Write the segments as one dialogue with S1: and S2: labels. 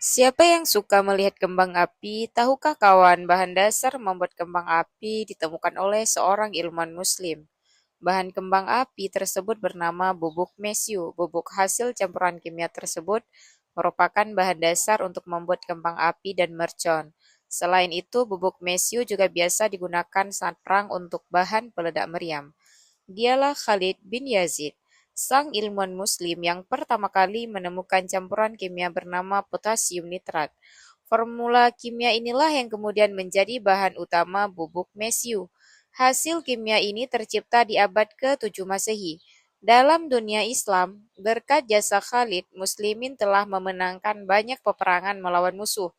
S1: Siapa yang suka melihat kembang api? Tahukah kawan, bahan dasar membuat kembang api ditemukan oleh seorang ilmuwan Muslim. Bahan kembang api tersebut bernama bubuk mesiu. Bubuk hasil campuran kimia tersebut merupakan bahan dasar untuk membuat kembang api dan mercon. Selain itu, bubuk mesiu juga biasa digunakan saat perang untuk bahan peledak meriam. Dialah Khalid bin Yazid, sang ilmuwan Muslim yang pertama kali menemukan campuran kimia bernama potasium nitrat. Formula kimia inilah yang kemudian menjadi bahan utama bubuk mesiu. Hasil kimia ini tercipta di abad ke-7 Masehi. Dalam dunia Islam, berkat jasa Khalid, Muslimin telah memenangkan banyak peperangan melawan musuh.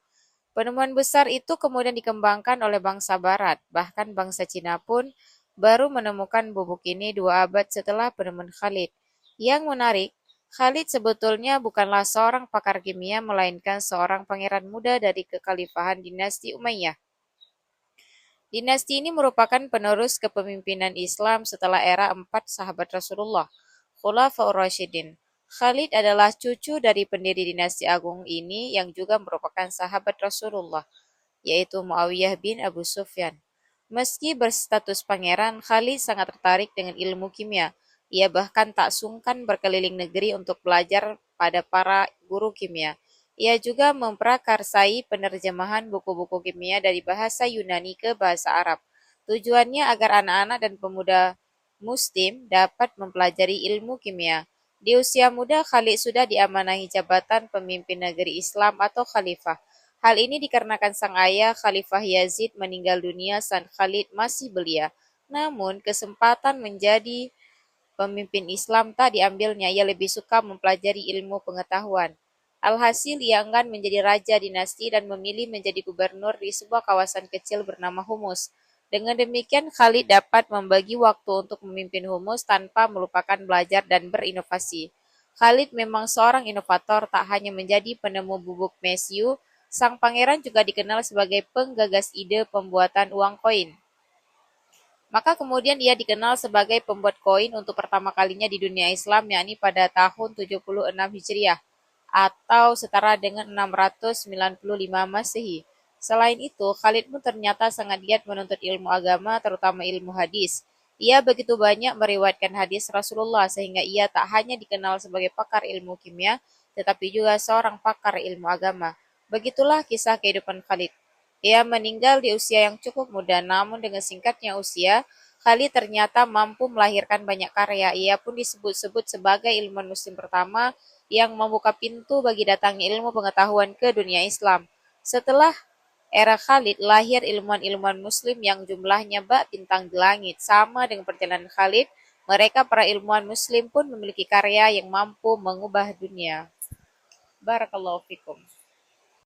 S1: Penemuan besar itu kemudian dikembangkan oleh bangsa Barat, bahkan bangsa Cina pun baru menemukan bubuk ini 2 abad setelah penemuan Khalid. Yang menarik, Khalid sebetulnya bukanlah seorang pakar kimia, melainkan seorang pangeran muda dari kekhalifahan dinasti Umayyah. Dinasti ini merupakan penerus kepemimpinan Islam setelah era 4 sahabat Rasulullah, Khulafaur Rasyidin. Khalid adalah cucu dari pendiri dinasti agung ini yang juga merupakan sahabat Rasulullah, yaitu Muawiyah bin Abu Sufyan. Meski berstatus pangeran, Khalid sangat tertarik dengan ilmu kimia. Ia bahkan tak sungkan berkeliling negeri untuk belajar pada para guru kimia. Ia juga memprakarsai penerjemahan buku-buku kimia dari bahasa Yunani ke bahasa Arab. Tujuannya agar anak-anak dan pemuda Muslim dapat mempelajari ilmu kimia. Di usia muda, Khalid sudah diamanahi jabatan pemimpin negeri Islam atau khalifah. Hal ini dikarenakan sang ayah, Khalifah Yazid, meninggal dunia saat Khalid masih belia. Namun, kesempatan menjadi pemimpin Islam tak diambilnya, ia lebih suka mempelajari ilmu pengetahuan. Alhasil, ia enggan menjadi raja dinasti dan memilih menjadi gubernur di sebuah kawasan kecil bernama Humus. Dengan demikian, Khalid dapat membagi waktu untuk memimpin Humus tanpa melupakan belajar dan berinovasi. Khalid memang seorang inovator, tak hanya menjadi penemu bubuk mesiu, sang pangeran juga dikenal sebagai penggagas ide pembuatan uang koin. Maka kemudian ia dikenal sebagai pembuat koin untuk pertama kalinya di dunia Islam, yakni pada tahun 76 Hijriah atau setara dengan 695 Masehi. Selain itu, Khalid pun ternyata sangat giat menuntut ilmu agama, terutama ilmu hadis. Ia begitu banyak meriwayatkan hadis Rasulullah sehingga ia tak hanya dikenal sebagai pakar ilmu kimia, tetapi juga seorang pakar ilmu agama. Begitulah kisah kehidupan Khalid. Ia meninggal di usia yang cukup muda, namun dengan singkatnya usia, Khalid ternyata mampu melahirkan banyak karya. Ia pun disebut-sebut sebagai ilmuwan muslim pertama yang membuka pintu bagi datangnya ilmu pengetahuan ke dunia Islam. Setelah era Khalid, lahir ilmuwan-ilmuwan muslim yang jumlahnya bak bintang di langit. Sama dengan perjalanan Khalid, mereka para ilmuwan muslim pun memiliki karya yang mampu mengubah dunia. Barakallahu fikum.